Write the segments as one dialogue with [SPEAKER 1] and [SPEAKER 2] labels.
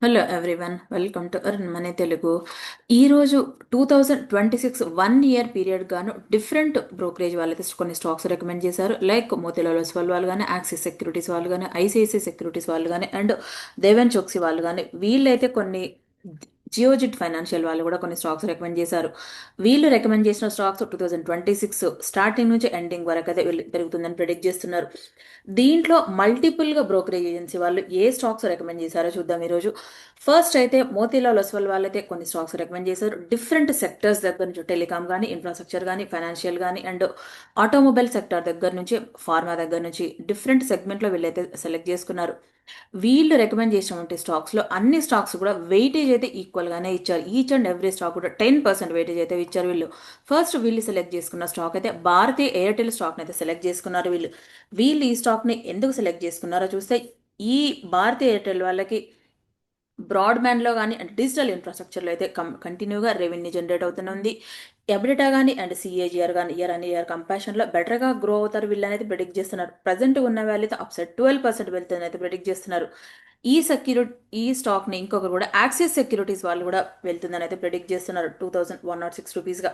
[SPEAKER 1] Hello everyone, welcome to earn money Telugu. ఈరోజు 2026 1 year period గాను different brokerage వాళ్ళైతే కొన్ని స్టాక్స్ రికమెండ్ చేశారు. లైక్ మోతిలాల్ ఒస్వాల్ వాళ్ళు కానీ, యాక్సిస్ సెక్యూరిటీస్ వాళ్ళు కానీ, ఐసిఐసిఐ సెక్యూరిటీస్ వాళ్ళు కానీ, అండ్ దేవెన్ చోక్సీ వాళ్ళు కానీ, వీళ్ళైతే కొన్ని జియోజిట్ ఫైనాన్షియల్ వాళ్ళు కూడా కొన్ని స్టాక్స్ రికమెండ్ చేశారు. వీళ్ళు రికమెండ్ చేసిన స్టాక్స్ 2026 స్టార్టింగ్ నుంచి ఎండింగ్ వరకు అయితే పెరుగుతుందని ప్రిడిక్ట్ చేస్తున్నారు. దీంట్లో మల్టిపుల్గా బ్రోకరేజ్ ఏజెన్సీ వాళ్ళు ఏ స్టాక్స్ రికమెండ్ చేశారో చూద్దాం ఈరోజు. ఫస్ట్ అయితే మోతీలాల్ ఒస్వాల్ వాళ్ళైతే కొన్ని స్టాక్స్ రికమెండ్ చేశారు. డిఫరెంట్ సెక్టర్స్ దగ్గర నుంచి టెలికామ్ కానీ, ఇన్ఫ్రాస్ట్రక్చర్ కానీ, ఫైనాన్షియల్ కానీ, అండ్ ఆటోమొబైల్ సెక్టర్ దగ్గర నుంచి, ఫార్మా దగ్గర నుంచి డిఫరెంట్ సెగ్మెంట్లో వీళ్ళైతే సెలెక్ట్ చేసుకున్నారు. వీళ్ళు రికమెండ్ చేసినటువంటి స్టాక్స్లో అన్ని స్టాక్స్ కూడా వెయిటేజ్ అయితే ఈక్వల్గానే ఇచ్చారు. ఈచ్ అండ్ ఎవ్రీ స్టాక్ కూడా 10% వెయిటేజ్ అయితే ఇచ్చారు వీళ్ళు. ఫస్ట్ వీళ్ళు సెలెక్ట్ చేసుకున్న స్టాక్ అయితే భారతీయ ఎయిర్టెల్ స్టాక్ని అయితే సెలెక్ట్ చేసుకున్నారు వీళ్ళు. వీళ్ళు ఈ స్టాక్ని ఎందుకు సెలెక్ట్ చేసుకున్నారో చూస్తే, ఈ భారతీయ ఎయిర్టెల్ వాళ్ళకి బ్రాడ్బ్యాండ్లో కానీ అండ్ డిజిటల్ ఇన్ఫ్రాస్ట్రక్చర్లో అయితే కంటిన్యూగా రెవెన్యూ జనరేట్ అవుతుంది. ఎబిటా కానీ అండ్ సిఏజిఆర్ కానీ ఇయర్ అండ్ ఇయర్ కంపారిజన్లో బెటర్గా గ్రో అవుతారు వీళ్ళు అనేది ప్రిడిక్ట్ చేస్తున్నారు. ప్రజెంట్ ఉన్న వాల్యూతో అప్సైడ్ 12% వెళ్తుంది అయితే ప్రిడిక్ట్ చేస్తున్నారు. ఈ స్టాక్ని ఇంకొకరు కూడా యాక్సిస్ సెక్యూరిటీస్ వాళ్ళు కూడా వెళ్తుందని అయితే ప్రిడిక్ట్ చేస్తున్నారు 2106 రూపీస్గా.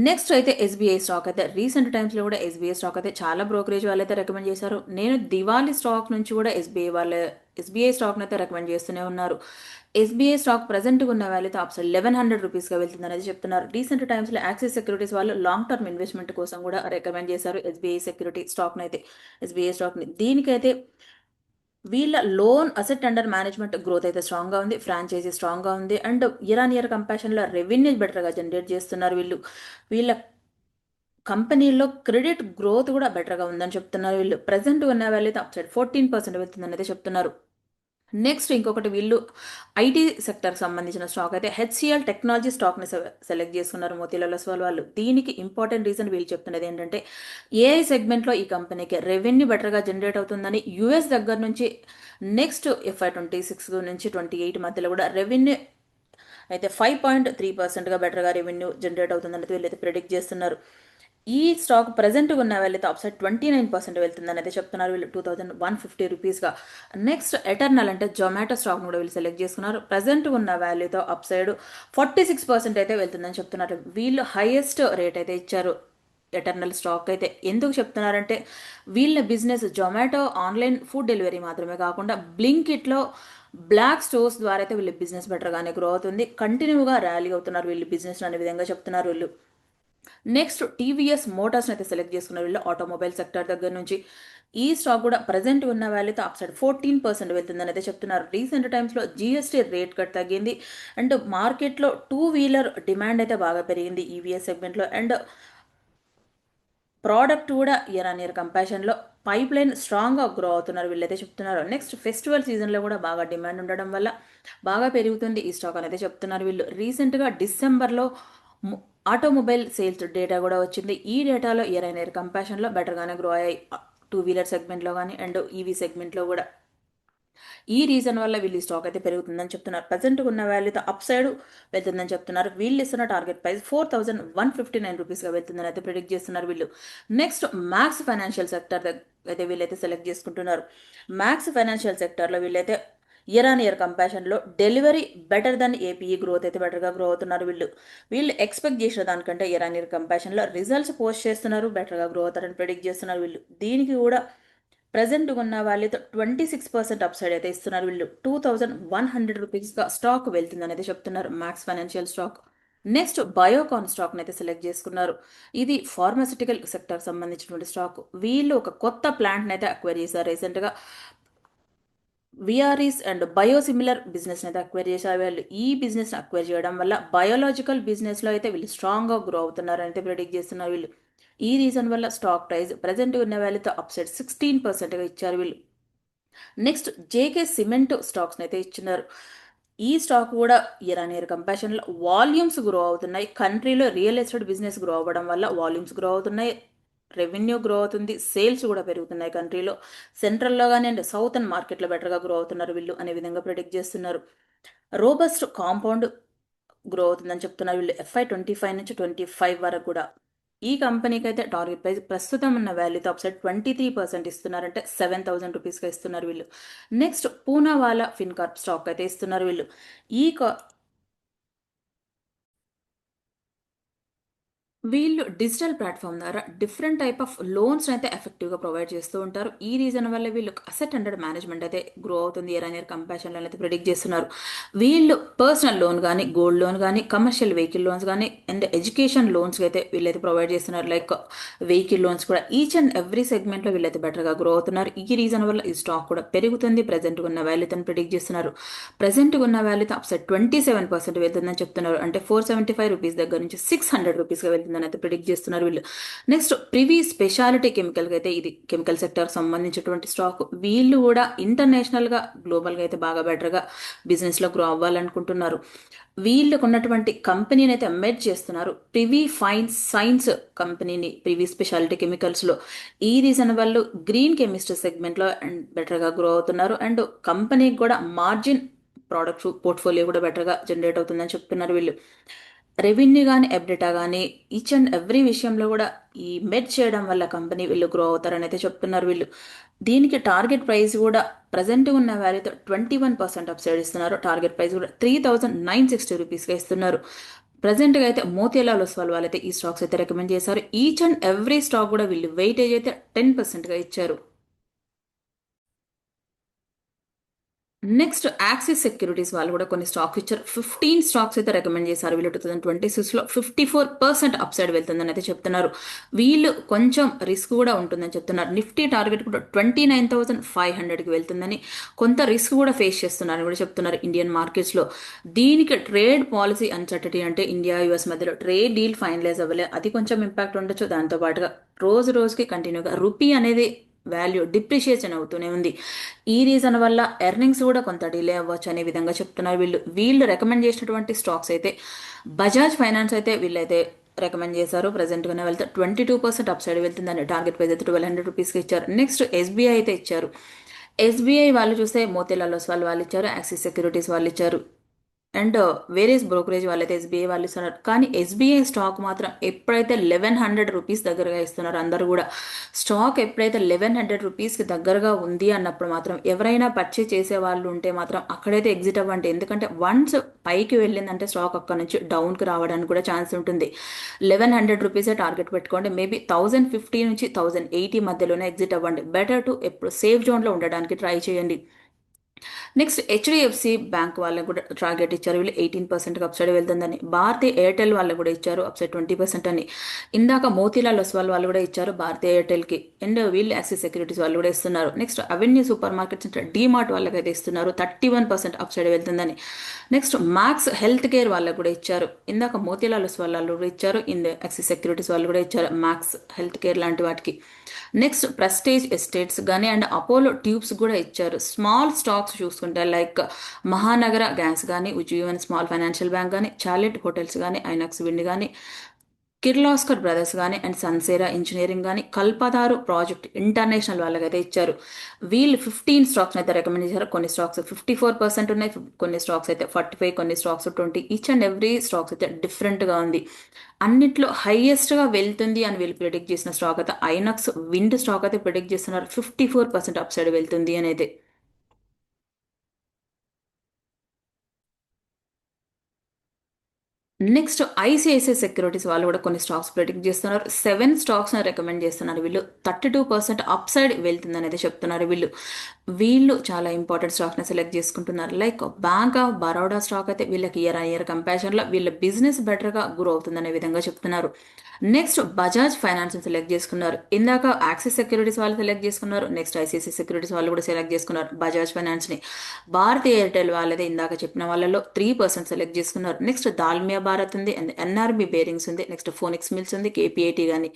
[SPEAKER 1] నెక్స్ట్ అయితే ఎస్బీఐ స్టాక్ అయితే రీసెంట్ టైమ్స్లో కూడా ఎస్బీఐ స్టాక్ అయితే చాలా బ్రోకరేజ్ వాళ్ళు అయితే రికమెండ్ చేశారు. నేను దివాళీ స్టాక్ నుంచి కూడా ఎస్బీఐ స్టాక్ని అయితే రికమెండ్ చేస్తూనే ఉన్నారు. ఎస్బీఐ స్టాక్ ప్రజెంట్ ఉన్న వాల్యూతో అప్సైడ్ 1100 రూపీస్గా వెళ్తుంది అనేది చెప్తున్నారు. రీసెంట్ టైమ్స్లో యాక్సిస్ సెక్యూరిటీస్ వాళ్ళు లాంగ్ టర్మ్ ఇన్వెస్ట్మెంట్ కోసం కూడా రికమెండ్ చేశారు ఎస్బీఐ సెక్యూరిటీ స్టాక్ని అయితే. ఎస్బీఐ స్టాక్ని దీనికైతే వీళ్ళ loan asset under management growth అయితే స్ట్రాంగ్గా ఉంది, ఫ్రాంచైజీ స్ట్రాంగ్గా ఉంది, అండ్ ఇయర్ ఆన్ ఇయర్ కంపారిజన్లో రెవెన్యూ బెటర్గా జనరేట్ చేస్తున్నారు వీళ్ళు. వీళ్ళ కంపెనీలో క్రెడిట్ గ్రోత్ కూడా బెటర్గా ఉందని చెప్తున్నారు వీళ్ళు. ప్రజెంట్ ఉన్న వాల్యూతో అప్సైడ్ 14% వెళ్తుందని అయితే చెప్తున్నారు. నెక్స్ట్ ఇంకొకటి వీళ్ళు ఐటీ సెక్టర్కి సంబంధించిన స్టాక్ అయితే హెచ్సిఎల్ టెక్నాలజీ స్టాక్ని సెలెక్ట్ చేసుకున్నారు మోతీలాల్ ఒస్వాల్ వాళ్ళు. దీనికి ఇంపార్టెంట్ రీజన్ వీళ్ళు చెప్తున్నది ఏంటంటే, ఏఐ సెగ్మెంట్లో ఈ కంపెనీకి రెవెన్యూ బెటర్గా జనరేట్ అవుతుందని, యుఎస్ దగ్గర నుంచి నెక్స్ట్ FY 26 నుంచి 28 మధ్యలో కూడా రెవెన్యూ అయితే 5.3%గా బెటర్గా రెవెన్యూ జనరేట్ అవుతుందని వీళ్ళైతే ప్రిడిక్ట్ చేస్తున్నారు. ఈ స్టాక్ ప్రజెంట్ ఉన్న వాల్యూతో అప్సైడ్ 29% వెళ్తుందని అయితే చెప్తున్నారు వీళ్ళు 2150 రూపీస్గా. నెక్స్ట్ ఎటర్నల్ అంటే జొమాటో స్టాక్ను కూడా వీళ్ళు సెలెక్ట్ చేసుకున్నారు. ప్రజెంట్ ఉన్న వాల్యూతో అప్సైడ్ 46% అయితే వెళ్తుందని చెప్తున్నారు. వీళ్ళు హైయెస్ట్ రేట్ అయితే ఇచ్చారు ఎటర్నల్ స్టాక్ అయితే. ఎందుకు చెప్తున్నారంటే, వీళ్ళ business Zomato online food delivery మాత్రమే కాకుండా బ్లింకిట్లో బ్లాక్ స్టోర్స్ ద్వారా అయితే వీళ్ళ బిజినెస్ బెటర్గానే గ్రో అవుతుంది. కంటిన్యూగా ర్యాలీ అవుతున్నారు వీళ్ళు బిజినెస్ అనే విధంగా చెప్తున్నారు వీళ్ళు. నెక్స్ట్ టీవీఎస్ మోటార్స్ని అయితే సెలెక్ట్ చేసుకున్నారు వీళ్ళు ఆటోమొబైల్ సెక్టర్ దగ్గర నుంచి. ఈ స్టాక్ కూడా ప్రజెంట్ ఉన్న వాల్యూతో అప్సైడ్ 14% వెళ్తుందని అయితే చెప్తున్నారు. రీసెంట్ టైమ్స్లో జిఎస్టీ రేట్ కట్ తగ్గింది, అండ్ మార్కెట్లో 2 వీలర్ డిమాండ్ అయితే బాగా పెరిగింది ఈవీఎస్ సెగ్మెంట్లో, అండ్ ప్రోడక్ట్ కూడా ఇయర్ ఆన్ ఇయర్ కంపారిజన్లో పైప్ లైన్ స్ట్రాంగ్గా గ్రో అవుతున్నారు వీళ్ళైతే చెప్తున్నారు. నెక్స్ట్ ఫెస్టివల్ సీజన్లో కూడా బాగా డిమాండ్ ఉండడం వల్ల బాగా పెరుగుతుంది ఈ స్టాక్ అనేది చెప్తున్నారు వీళ్ళు. రీసెంట్గా డిసెంబర్లో ఆటోమొబైల్ సేల్స్ డేటా కూడా వచ్చింది. ఈ డేటాలో ఇయర్ ఆన్ ఇయర్ కంపారిజన్లో బెటర్గానే గ్రో అయ్యాయి 2 వీలర్ సెగ్మెంట్లో కానీ అండ్ ఈవీ సెగ్మెంట్లో కూడా. ఈ రీజన్ వల్ల వీళ్ళు స్టాక్ అయితే పెరుగుతుందని చెప్తున్నారు. ప్రజెంట్ ఉన్న వాల్యూతో అప్ సైడ్ వెళ్తుందని చెప్తున్నారు. వీళ్ళు ఇస్తున్న టార్గెట్ ప్రైస్ 4159 రూపీస్గా వెళ్తుందని అయితే ప్రిడిక్ట్ చేస్తున్నారు వీళ్ళు. నెక్స్ట్ మ్యాక్స్ ఫైనాన్షియల్ సెక్టర్ అయితే వీళ్ళైతే సెలెక్ట్ చేసుకుంటున్నారు. మ్యాక్స్ ఫైనాన్షియల్ సెక్టర్లో వీళ్ళైతే ఇయర్ ఆన్ ఇయర్ కంపారిజన్లో delivery better than APE growth అయితే బెటర్గా గ్రో అవుతున్నారు వీళ్ళు. వీళ్ళు ఎక్స్పెక్ట్ చేసిన దానికంటే ఇయర్ ఆన్ ఇయర్ కంపారిజన్లో రిజల్ట్స్ పోస్ట్ చేస్తున్నారు, బెటర్గా గ్రో అవుతారని ప్రిడిక్ట్ చేస్తున్నారు వీళ్ళు. దీనికి కూడా ప్రజెంట్ ఉన్న వాల్యూతో 26% అప్సైడ్ అయితే ఇస్తున్నారు వీళ్ళు. 2100 రూపీస్గా స్టాక్ వెళ్తుంది అనేది చెప్తున్నారు Max financial stock. Next Biocon స్టాక్ని అయితే సెలెక్ట్ చేసుకున్నారు. ఇది ఫార్మాసిటికల్ సెక్టర్ సంబంధించినటువంటి స్టాక్. వీళ్ళు ఒక కొత్త ప్లాంట్ని అయితే అక్వైర్ చేశారు రీసెంట్గా. విఆర్ఈస్ అండ్ బయోసిమిలర్ బిజినెస్ అయితే అక్వైర్ చేశారు వీళ్ళు. ఈ బిజినెస్ అక్వైర్ చేయడం వల్ల బయోలాజికల్ బిజినెస్లో అయితే వీళ్ళు స్ట్రాంగ్గా గ్రో అవుతున్నారు అయితే ప్రిడిక్ట్ చేస్తున్నారు వీళ్ళు. ఈ రీజన్ వల్ల స్టాక్ ప్రైస్ ప్రజెంట్ ఉన్న వాల్యూతో అప్సైడ్ 16%గా ఇచ్చారు వీళ్ళు. నెక్స్ట్ జేకే సిమెంట్ స్టాక్స్ని అయితే ఇచ్చినారు. ఈ స్టాక్ కూడా ఇయర్ ఆన్ ఇయర్ కంపారిజన్లో వాల్యూమ్స్ గ్రో అవుతున్నాయి. కంట్రీలో రియల్ ఎస్టేట్ బిజినెస్ గ్రో అవ్వడం వల్ల వాల్యూమ్స్ గ్రో అవుతున్నాయి, రెవెన్యూ గ్రో అవుతుంది, సేల్స్ కూడా పెరుగుతున్నాయి కంట్రీలో. సెంట్రల్లో కానీ అండ్ సౌత్ అండ్ మార్కెట్లో బెటర్గా గ్రో అవుతున్నారు వీళ్ళు అనే విధంగా ప్రిడిక్ట్ చేస్తున్నారు. రోబస్ట్ కాంపౌండ్ గ్రో అవుతుందని చెప్తున్నారు వీళ్ళు FY 25 నుంచి 25 వరకు కూడా. ఈ కంపెనీకి అయితే టార్గెట్ ప్రైస్ ప్రస్తుతం ఉన్న వాల్యూతో అప్సైడ్ 23% ఇస్తున్నారంటే 7,000 రూపీస్గా ఇస్తున్నారు వీళ్ళు. నెక్స్ట్ పూనావాలా ఫిన్కార్ప్ స్టాక్ అయితే ఇస్తున్నారు వీళ్ళు. ఈ వీళ్ళు డిజిటల్ ప్లాట్ఫామ్ ద్వారా డిఫరెంట్ టైప్ ఆఫ్ లోన్స్ అయితే ఎఫెక్టివ్గా ప్రొవైడ్ చేస్తూ ఉంటారు. ఈ రీజన్ వల్ల వీళ్ళు అసెట్ అండర్ మేనేజ్మెంట్ అయితే గ్రో అవుతుంది ఇయర్ అండ్ ఇయర్ కంపారిజన్లో అయితే ప్రిడిక్ట్ చేస్తున్నారు. వీళ్ళు పర్సనల్ లోన్ కానీ, గోల్డ్ లోన్ కానీ, కమర్షియల్ వెహికల్ లోన్స్ కానీ అండ్ ఎడ్యుకేషన్ లోన్స్ అయితే వీళ్ళైతే ప్రొవైడ్ చేస్తున్నారు. లైక్ వెహికల్ లోన్స్ కూడా ఈచ్ అండ్ ఎవ్రీ సెగ్మెంట్లో వీళ్ళైతే బెటర్గా గ్రో అవుతున్నారు. ఈ రీజన్ వల్ల ఈ స్టాక్ కూడా పెరుగుతుంది. ప్రజెంట్ ఉన్న వాల్యూతో ప్రిడిక్ట్ చేస్తున్నారు. ప్రజెంట్ ఉన్న వాల్యూతో అప్సైడ్ 27% వెళ్తుందని చెప్తున్నారు. అంటే 475 రూపీస్ దగ్గర నుంచి 600 రూపీస్గా వెళ్తుందని అయితే ప్రిడిక్ట్ చేస్తున్నారు వీళ్ళు. నెక్స్ట్ ప్రివీ స్పెషాలిటీ కెమికల్కి అయితే ఇది కెమికల్ సెక్టర్కి సంబంధించినటువంటి స్టాక్. వీళ్ళు కూడా ఇంటర్నేషనల్గా గ్లోబల్గా అయితే బాగా బెటర్గా బిజినెస్లో గ్రో అవ్వాలనుకుంటున్నారు. వీళ్ళకు ఉన్నటువంటి కంపెనీని అయితే మెర్జ్ చేస్తున్నారు. ప్రివీ ఫైన్ సైన్స్ కంపెనీని ప్రివీ స్పెషాలిటీ కెమికల్స్లో. ఈ రీజన్ వాళ్ళు గ్రీన్ కెమిస్ట్రీ సెగ్మెంట్లో అండ్ బెటర్గా గ్రో అవుతున్నారు. అండ్ కంపెనీకి కూడా మార్జిన్ ప్రోడక్ట్ పోర్ట్ఫోలియో కూడా బెటర్గా జనరేట్ అవుతుందని చెప్తున్నారు వీళ్ళు. రెవెన్యూ కానీ ఎబ్డిటా కానీ ఈచ్ అండ్ ఎవ్రీ విషయంలో కూడా ఈ మెర్జ్ చేయడం వల్ల కంపెనీ వీళ్ళు గ్రో అవుతారని అయితే చెప్తున్నారు వీళ్ళు. దీనికి టార్గెట్ ప్రైస్ కూడా ప్రజెంట్ ఉన్న వాల్యూతో 21% అప్సైడ్ ఇస్తున్నారు. టార్గెట్ ప్రైస్ కూడా 3,960 రూపీస్గా ఇస్తున్నారు. ప్రజెంట్గా అయితే మోతీలాల్ ఒస్వాల్ వాళ్ళైతే ఈ స్టాక్స్ అయితే రికమెండ్ చేశారు. ఈచ్ అండ్ ఎవ్రీ స్టాక్ కూడా వీళ్ళు వెయిటేజ్ అయితే 10%గా ఇచ్చారు. నెక్స్ట్ యాక్సిస్ సెక్యూరిటీస్ వాళ్ళు కూడా కొన్ని స్టాక్స్ ఇచ్చారు. 15 స్టాక్స్ అయితే రికమెండ్ చేశారు. వీళ్ళు 2026లో 54% అప్ సైడ్ వెళ్తుందని అయితే చెప్తున్నారు. వీళ్ళు కొంచెం రిస్క్ కూడా ఉంటుందని చెప్తున్నారు. నిఫ్టీ టార్గెట్ కూడా 29,500కి వెళ్తుందని, కొంత రిస్క్ కూడా ఫేస్ చేస్తున్నారని కూడా చెప్తున్నారు ఇండియన్ మార్కెట్స్లో. దీనికి ట్రేడ్ పాలసీ అన్సర్టనిటీ అంటే ఇండియా యుఎస్ మధ్యలో ట్రేడ్ డీల్ ఫైనలైజ్ అవ్వలే, అది కొంచెం ఇంపాక్ట్ ఉండొచ్చు. దాంతో పాటుగా రోజు రోజుకి కంటిన్యూగా రూపీ అనేది వాల్యూ డిప్రిషియేషన్ అవుతూనే ఉంది. ఈ రీజన్ వల్ల ఎర్నింగ్స్ కూడా కొంత డిలే అవ్వచ్చు అనే విధంగా చెప్తున్నారు వీళ్ళు రికమెండ్ చేసినటువంటి స్టాక్స్ అయితే బజాజ్ ఫైనాన్స్ అయితే వీళ్ళైతే రికమెండ్ చేశారు. ప్రజెంట్గానే వెళ్తే 22% అప్ సైడ్ వెళ్తుందని టార్గెట్ ప్రైస్ అయితే 1,200 రూపీస్కి ఇచ్చారు. నెక్స్ట్ ఎస్బీఐ అయితే ఇచ్చారు. ఎస్బీఐ వాళ్ళు చూస్తే మోతీలాల్ ఒస్వాల్ వాళ్ళు ఇచ్చారు, యాక్సిస్ సెక్యూరిటీస్ వాళ్ళు ఇచ్చారు అండ్ వేరియస్ బ్రోకరేజ్ వాళ్ళైతే ఎస్బీఐ వాళ్ళు ఇస్తున్నారు. కానీ ఎస్బీఐ స్టాక్ మాత్రం ఎప్పుడైతే 1,100 రూపీస్ దగ్గరగా ఇస్తున్నారు అందరూ కూడా, స్టాక్ ఎప్పుడైతే 1,100 రూపీస్కి దగ్గరగా ఉంది అన్నప్పుడు మాత్రం ఎవరైనా పర్చేజ్ చేసే వాళ్ళు ఉంటే మాత్రం అక్కడైతే ఎగ్జిట్ అవ్వండి. ఎందుకంటే వన్స్ పైకి వెళ్ళిందంటే స్టాక్ అక్కడ నుంచి డౌన్కి రావడానికి కూడా ఛాన్స్ ఉంటుంది. 1,100 రూపీసే టార్గెట్ పెట్టుకోండి. మేబీ 1,050 నుంచి 1,080 మధ్యలోనే ఎగ్జిట్ అవ్వండి. బెటర్ టు ఎప్పుడు సేఫ్ జోన్లో ఉండడానికి ట్రై చేయండి. నెక్స్ట్ హెచ్డిఎఫ్సి బ్యాంక్ వాళ్ళకి కూడా టార్గెట్ ఇచ్చారు. వీళ్ళు 18% అప్సైడ్ వెళ్తుందని. భారతీయ ఎయిర్టెల్ వాళ్ళకి కూడా ఇచ్చారు అప్సైడ్ 20% అని. ఇందాక మోతీలాల్ ఒస్వాల్ వాళ్ళు కూడా ఇచ్చారు భారతీయ ఎయిర్టెల్కి. అండ్ వీళ్ళు యాక్సిస్ సెక్యూరిటీస్ వాళ్ళు కూడా ఇస్తున్నారు. నెక్స్ట్ అవెన్యూ సూపర్ మార్కెట్స్ అంటే డీమార్ట్ వాళ్ళకి అయితే ఇస్తున్నారు 31% అప్సైడ్ వెళ్తుందని. నెక్స్ట్ మ్యాక్స్ హెల్త్ కేర్ వాళ్ళకి కూడా ఇచ్చారు. ఇందాక మోతీలాల్ ఒస్వాల్ వాళ్ళు కూడా ఇచ్చారు. యాక్సిస్ సెక్యూరిటీస్ వాళ్ళు కూడా ఇచ్చారు మ్యాక్స్ హెల్త్ కేర్ లాంటి వాటికి. నెక్స్ట్ ప్రెస్టేజ్ ఎస్టేట్స్ కానీ అండ్ అపోలో ట్యూబ్స్ కూడా ఇచ్చారు. స్మాల్ స్టాక్స్ చూసుకుంటే లైక్ మహానగర గ్యాస్ కానీ, ఉజ్జీవన్ స్మాల్ ఫైనాన్షియల్ బ్యాంక్ కానీ, చార్లెట్ హోటల్స్ కానీ, ఐనాక్స్ విండ్ కానీ, కిర్లాస్కర్ బ్రదర్స్ కానీ అండ్ సన్సేరా ఇంజనీరింగ్ కానీ, కల్పతారు ప్రాజెక్ట్ ఇంటర్నేషనల్ వాళ్ళకైతే ఇచ్చారు. వీళ్ళు 15 స్టాక్స్ అయితే రికమెండ్ చేశారు. కొన్ని స్టాక్స్ 54% ఉన్నాయి, కొన్ని స్టాక్స్ అయితే 45, కొన్ని stocks 20. Each and every stocks అయితే డిఫరెంట్గా ఉంది. అన్నిట్లో హైయెస్ట్గా వెళ్తుంది అని వీళ్ళు ప్రిడిక్ట్ చేసిన స్టాక్ అయితే ఐనాక్స్ విండ్ స్టాక్ అయితే ప్రిడిక్ట్ చేస్తున్నారు 54% అప్ సైడ్ వెళ్తుంది అని అయితే. నెక్స్ట్ ఐసిఐసిఐ సెక్యూరిటీస్ వాళ్ళు కూడా కొన్ని స్టాక్స్ ప్రిడిక్ట్ చేస్తున్నారు. 7 స్టాక్స్ రికమెండ్ చేస్తున్నారు. వీళ్ళు 32% అప్ సైడ్ వెళ్తుందని అయితే చెప్తున్నారు. వీళ్ళు చాలా ఇంపార్టెంట్ స్టాక్ని సెలెక్ట్ చేసుకుంటున్నారు. Like bank of Baroda stock అయితే వీళ్ళకి ఇయర్ ఇయర్ కంపారిజన్లో వీళ్ళ బిజినెస్ బెటర్గా గ్రో అవుతుందనే విధంగా చెప్తున్నారు. నెక్స్ట్ బజాజ్ ఫైనాన్స్ సెలెక్ట్ చేసుకున్నారు. ఇందాక యాక్సిస్ సెక్యూరిటీస్ వాళ్ళు సెలెక్ట్ చేసుకున్నారు. నెక్స్ట్ ఐసిఐసిఐ సెక్యూరిటీస్ వాళ్ళు కూడా సెలెక్ట్ చేసుకున్నారు బజాజ్ ఫైనాన్స్ని. భారతీయ ఎయిర్టెల్ వాళ్ళదే ఇందాక చెప్పిన వాళ్ళలో 3% సెలెక్ట్ చేసుకున్నారు. నెక్స్ట్ దాల్మియా భారత్ ఉంది అండ్ ఎన్ఆర్బి బేరింగ్స్ ఉంది. నెక్స్ట్ ఫోనిక్స్ మిల్స్ ఉంది, కేపీఐటీ కానీ.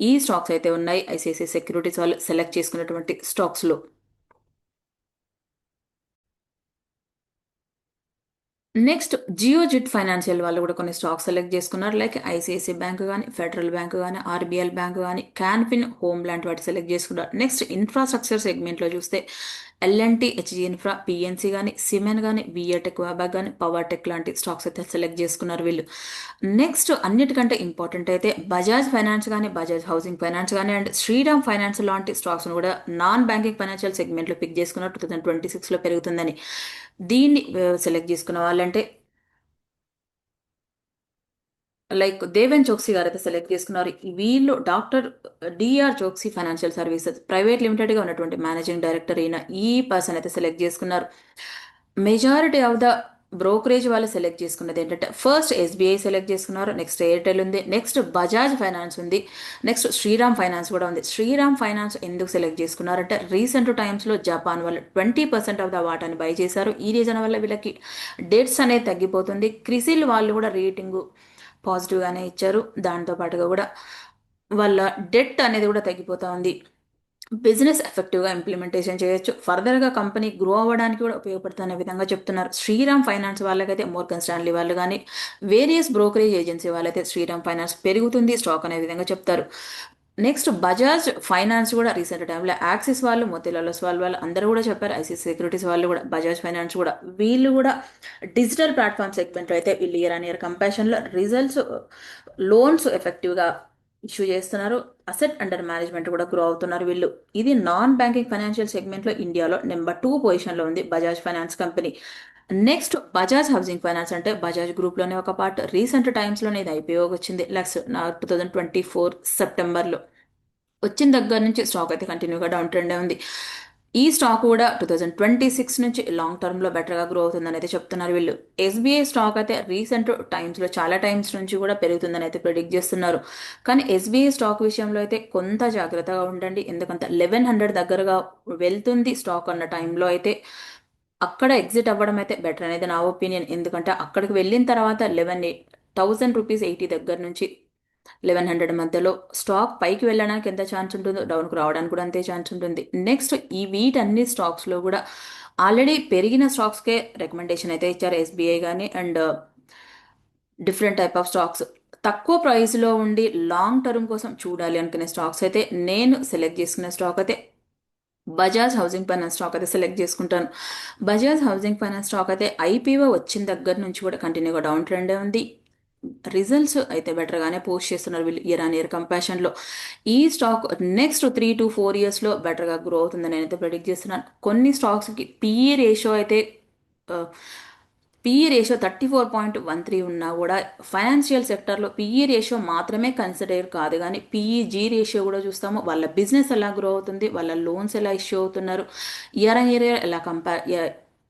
[SPEAKER 1] ఈ స్టాక్స్ అయితే ఉన్నాయి ఐసిఐసిఐ సెక్యూరిటీస్ వాళ్ళు సెలెక్ట్ చేసుకున్నటువంటి స్టాక్స్లో. నెక్స్ట్ జియోజిట్ ఫైనాన్షియల్ వాళ్ళు కూడా కొన్ని స్టాక్స్ సెలెక్ట్ చేసుకున్నారు. లైక్ ఐసిఐసిఐ బ్యాంక్ కానీ, ఫెడరల్ బ్యాంక్ కానీ, ఆర్బీఎల్ బ్యాంక్ కానీ, క్యాన్ఫిన్ హోమ్ లాంటి వాటి సెలెక్ట్ చేసుకున్నారు. నెక్స్ట్ ఇన్ఫ్రాస్ట్రక్చర్ సెగ్మెంట్లో చూస్తే ఎల్ఎన్టీ, హెచ్జీ ఇన్ఫ్రా, పిఎన్సీ కానీ, సిమెన్ కానీ, విఏటెక్, వాబాక్ కానీ, పవర్ టెక్ లాంటి స్టాక్స్ అయితే సెలెక్ట్ చేసుకున్నారు వీళ్ళు. నెక్స్ట్ అన్నిటికంటే ఇంపార్టెంట్ అయితే బజాజ్ ఫైనాన్స్ కానీ, బజాజ్ హౌసింగ్ ఫైనాన్స్ కానీ అండ్ శ్రీరామ్ ఫైనాన్స్ లాంటి స్టాక్స్ను కూడా నాన్ బ్యాంకింగ్ ఫైనాన్షియల్ సెగ్మెంట్లో పిక్ చేసుకున్నారు 2026లో పెరుగుతుందని. దీన్ని సెలెక్ట్ చేసుకున్న వాళ్ళంటే లైక్ దేవెన్ చోక్సీ గారు అయితే సెలెక్ట్ చేసుకున్నారు. వీళ్ళు doctor D R Choksi financial services private లిమిటెడ్గా ఉన్నటువంటి మేనేజింగ్ డైరెక్టర్ అయిన ఈ పర్సన్ అయితే సెలెక్ట్ చేసుకున్నారు. మెజారిటీ ఆఫ్ ద బ్రోకరేజ్ వాళ్ళు సెలెక్ట్ చేసుకున్నది ఏంటంటే ఫస్ట్ ఎస్బీఐ సెలెక్ట్ చేసుకున్నారు, నెక్స్ట్ ఎయిర్టెల్ ఉంది, నెక్స్ట్ బజాజ్ ఫైనాన్స్ ఉంది, నెక్స్ట్ శ్రీరామ్ ఫైనాన్స్ కూడా ఉంది. శ్రీరామ్ ఫైనాన్స్ ఎందుకు సెలెక్ట్ చేసుకున్నారంటే రీసెంట్ టైమ్స్లో జపాన్ వాళ్ళు 20% ఆఫ్ ద వాటాని బై చేశారు. ఈ రీజన్ వల్ల వీళ్ళకి డెట్స్ అనేది తగ్గిపోతుంది. క్రిసిల్ వాళ్ళు కూడా రేటింగ్ పాజిటివ్గానే ఇచ్చారు. దాంతో పాటుగా కూడా వాళ్ళ డెట్ అనేది కూడా తగ్గిపోతూ ఉంది. బిజినెస్ ఎఫెక్టివ్గా ఇంప్లిమెంటేషన్ చేయొచ్చు, ఫర్దర్గా కంపెనీ గ్రో అవ్వడానికి కూడా ఉపయోగపడుతున్న విధంగా చెప్తున్నారు. శ్రీరామ్ ఫైనాన్స్ వాళ్ళకైతే మోర్గన్ స్టాన్లీ వాళ్ళు కానీ వేరియస్ బ్రోకరేజ్ ఏజెన్సీ వాళ్ళైతే శ్రీరామ్ ఫైనాన్స్ పెరుగుతుంది స్టాక్ అనే విధంగా చెప్తారు. నెక్స్ట్ బజాజ్ ఫైనాన్స్ కూడా రీసెంట్ టైంలో యాక్సిస్ వాళ్ళు, మోతీలాల్ ఒస్వాల్ వాళ్ళు అందరూ కూడా చెప్పారు. ఐసిఐసిఐ సెక్యూరిటీస్ వాళ్ళు కూడా, బజాజ్ ఫైనాన్స్ కూడా, వీళ్ళు కూడా డిజిటల్ ప్లాట్ఫామ్ సెగ్మెంట్లో అయితే వీళ్ళు ఇయర్ ఆన్ ఇయర్ కంపారిజన్లో రిజల్ట్స్, లోన్స్ ఎఫెక్టివ్గా ఇష్యూ చేస్తున్నారు. అసెట్ అండర్ మేనేజ్మెంట్ కూడా గ్రో అవుతున్నారు వీళ్ళు. ఇది నాన్ బ్యాంకింగ్ ఫైనాన్షియల్ సెగ్మెంట్లో ఇండియాలో నెంబర్ 2 పొజిషన్లో ఉంది Bajaj finance company. Next Bajaj housing finance అంటే బజాజ్ గ్రూప్లోనే ఒక పార్ట్. రీసెంట్ టైమ్స్లోనే ఇది ఐపీఓకి వచ్చింది 2024 సెప్టెంబర్లో. వచ్చిన దగ్గర నుంచి స్టాక్ అయితే కంటిన్యూగా డౌన్ ట్రెండ్ ఉంది. ఈ స్టాక్ కూడా 2026 నుంచి లాంగ్ టర్మ్లో బెటర్గా గ్రో అవుతుందని అయితే చెప్తున్నారు వీళ్ళు. ఎస్బీఐ స్టాక్ అయితే రీసెంట్ టైమ్స్లో చాలా టైమ్స్ నుంచి కూడా పెరుగుతుందని అయితే ప్రిడిక్ట్ చేస్తున్నారు. కానీ ఎస్బీఐ స్టాక్ విషయంలో అయితే కొంత జాగ్రత్తగా ఉండండి. ఎందుకంటే 1100 దగ్గరగా వెళ్తుంది స్టాక్ అన్న టైంలో అయితే అక్కడ ఎగ్జిట్ అవ్వడం అయితే బెటర్ అనేది నా ఒపీనియన్. ఎందుకంటే అక్కడికి వెళ్ళిన తర్వాత 11,000 రూపీస్ 80 దగ్గర నుంచి 1100 మధ్యలో స్టాక్ పైకి వెళ్ళడానికి ఎంత ఛాన్స్ ఉంటుందో డౌన్కి రావడానికి కూడా అంతే ఛాన్స్ ఉంటుంది. నెక్స్ట్ ఈ వీటన్ని స్టాక్స్లో కూడా ఆల్రెడీ పెరిగిన స్టాక్స్కే రికమెండేషన్ అయితే ఇచ్చారు ఎస్బీఐ కానీ and different type of stocks. తక్కువ ప్రైస్లో ఉండి లాంగ్ టర్మ్ కోసం చూడాలి అనుకునే స్టాక్స్ అయితే నేను సెలెక్ట్ చేసుకునే స్టాక్ అయితే బజాజ్ హౌసింగ్ ఫైనాన్స్ స్టాక్ అయితే సెలెక్ట్ చేసుకుంటాను. బజాజ్ హౌసింగ్ ఫైనాన్స్ స్టాక్ అయితే ఐపీఓ వచ్చిన దగ్గర నుంచి కూడా కంటిన్యూగా డౌన్ ట్రెండే ఉంది. రిజల్ట్స్ అయితే బెటర్గానే పోస్ట్ చేస్తున్నారు వీళ్ళు ఇయర్ ఆన్ ఇయర్ కంపారిజన్లో. ఈ స్టాక్ నెక్స్ట్ 3 to 4 ఇయర్స్లో బెటర్గా గ్రో అవుతుందని నేనైతే ప్రెడిక్ట్ చేస్తున్నాను. కొన్ని స్టాక్స్కి పిఈ రేషియో అయితే పిఈ రేషియో 34.13 ఉన్నా కూడా ఫైనాన్షియల్ సెక్టర్లో పిఈ రేషియో మాత్రమే కన్సిడర్ కాదు, కానీ పిఈజీ రేషియో కూడా చూస్తాము. వాళ్ళ బిజినెస్ ఎలా గ్రో అవుతుంది, వాళ్ళ లోన్స్ ఎలా ఇష్యూ అవుతున్నారు, ఇయర్ ఆన్ ఇయర్ ఎలా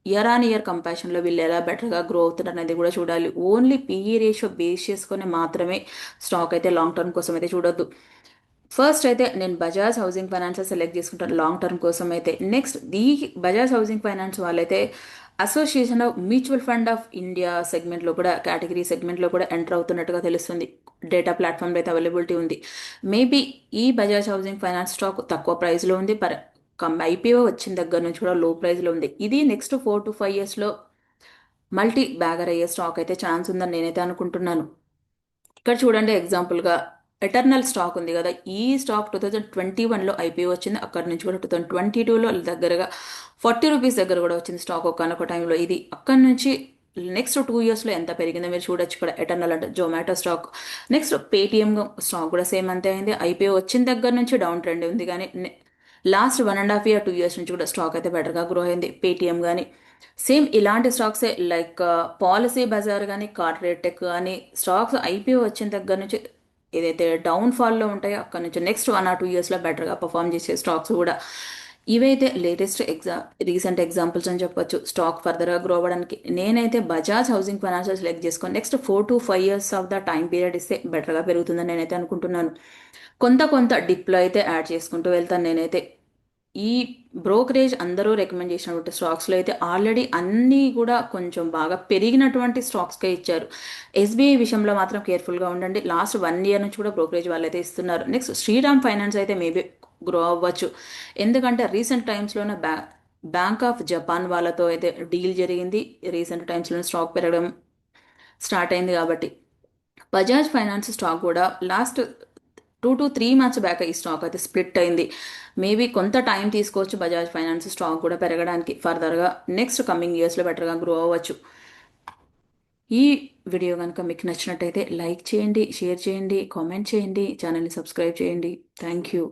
[SPEAKER 1] ఇయర్ ఆన్ ఇయర్ కంపారిజన్లో వీళ్ళు ఎలా బెటర్గా గ్రో అవుతున్నారు అనేది కూడా చూడాలి. ఓన్లీ పిఈ రేషియో బేస్ చేసుకొని మాత్రమే స్టాక్ అయితే లాంగ్ టర్మ్ కోసం అయితే చూడొద్దు. ఫస్ట్ అయితే నేను బజాజ్ హౌసింగ్ ఫైనాన్స్ సెలెక్ట్ చేసుకుంటాను లాంగ్ టర్మ్ కోసం అయితే. నెక్స్ట్ ఈ బజాజ్ హౌసింగ్ ఫైనాన్స్ వాళ్ళైతే association of mutual fund of India సెగ్మెంట్లో కూడా, కేటగిరీ సెగ్మెంట్లో కూడా ఎంటర్ అవుతున్నట్టుగా తెలుస్తుంది. డేటా ప్లాట్ఫామ్లో అయితే అవైలబిలిటీ ఉంది. మేబీ ఈ బజాజ్ హౌసింగ్ ఫైనాన్స్ స్టాక్ తక్కువ ప్రైస్లో ఉంది, ఐపీఓ వచ్చిన దగ్గర నుంచి కూడా లో ప్రైస్లో ఉంది. ఇది నెక్స్ట్ 4 to 5 ఇయర్స్లో మల్టీ బ్యాగర్ అయ్యే స్టాక్ అయితే ఛాన్స్ ఉందని నేనైతే అనుకుంటున్నాను. ఇక్కడ చూడండి ఎగ్జాంపుల్గా ఎటర్నల్ స్టాక్ ఉంది కదా, ఈ స్టాక్ 2021లో ఐపీఓ వచ్చింది. అక్కడ నుంచి కూడా 2022లో దగ్గరగా 40 రూపీస్ దగ్గర కూడా వచ్చింది స్టాక్ ఒకనొక టైంలో. ఇది అక్కడ నుంచి నెక్స్ట్ 2 ఇయర్స్లో ఎంత పెరిగిందో మీరు చూడొచ్చు ఇక్కడ. ఎటర్నల్ అంటే Zomato stock. Next Paytm stock కూడా సేమ్ అంతే అయింది. ఐపీఓ వచ్చిన దగ్గర నుంచి డౌన్ ట్రెండ్ ఉంది, కానీ లాస్ట్ 1.5 year 2 years నుంచి కూడా స్టాక్ అయితే బెటర్గా గ్రో అయింది. పేటిఎం కానీ సేమ్ ఇలాంటి స్టాక్సే లైక్ పాలసీ బజార్ కానీ, కార్పొరేట్ టెక్ కానీ స్టాక్స్ ఐపీఓ వచ్చిన దగ్గర నుంచి ఏదైతే డౌన్ ఫాల్లో ఉంటాయో అక్కడ నుంచి నెక్స్ట్ 1 or 2 ఇయర్స్లో బెటర్గా పర్ఫామ్ చేసే స్టాక్స్ కూడా ఇవైతే లేటెస్ట్ రీసెంట్ ఎగ్జాంపుల్స్ అని చెప్పొచ్చు స్టాక్ ఫర్దర్గా గ్రో అవ్వడానికి. నేనైతే బజాజ్ హౌసింగ్ ఫైనాన్స్ సెలెక్ట్ చేసుకొని next 4 to 5 years of the time period ఇస్తే బెటర్గా పెరుగుతుందని నేనైతే అనుకుంటున్నాను. కొంత డిప్లో అయితే యాడ్ చేసుకుంటూ వెళ్తాను నేనైతే. ఈ బ్రోకరేజ్ అందరూ రికమెండ్ చేసినటువంటి స్టాక్స్లో అయితే ఆల్రెడీ అన్నీ కూడా కొంచెం బాగా పెరిగినటువంటి స్టాక్స్కే ఇచ్చారు. ఎస్బీఐ విషయంలో మాత్రం కేర్ఫుల్గా ఉండండి. లాస్ట్ 1 year నుంచి కూడా బ్రోకరేజ్ వాళ్ళు అయితే ఇస్తున్నారు. నెక్స్ట్ శ్రీరామ్ ఫైనాన్స్ అయితే మేబీ గ్రో అవ్వచ్చు, ఎందుకంటే రీసెంట్ టైమ్స్లోనే బ్యాంక్ ఆఫ్ జపాన్ వాళ్ళతో అయితే డీల్ జరిగింది. రీసెంట్ టైమ్స్లోనే స్టాక్ పెరగడం స్టార్ట్ అయింది కాబట్టి. బజాజ్ ఫైనాన్స్ స్టాక్ కూడా లాస్ట్ 2 to 3 months బ్యాక్ ఈ స్టాక్ అయితే స్ప్లిట్ అయింది. మేబీ కొంత టైం తీసుకోవచ్చు బజాజ్ ఫైనాన్స్ స్టాక్ కూడా పెరగడానికి, ఫర్దర్గా నెక్స్ట్ కమింగ్ ఇయర్స్లో బెటర్గా గ్రో అవ్వచ్చు. ఈ వీడియో కనుక మీకు నచ్చినట్టయితే లైక్ చేయండి, షేర్ చేయండి, కామెంట్ చేయండి, ఛానల్ని సబ్స్క్రైబ్ చేయండి. Thank you.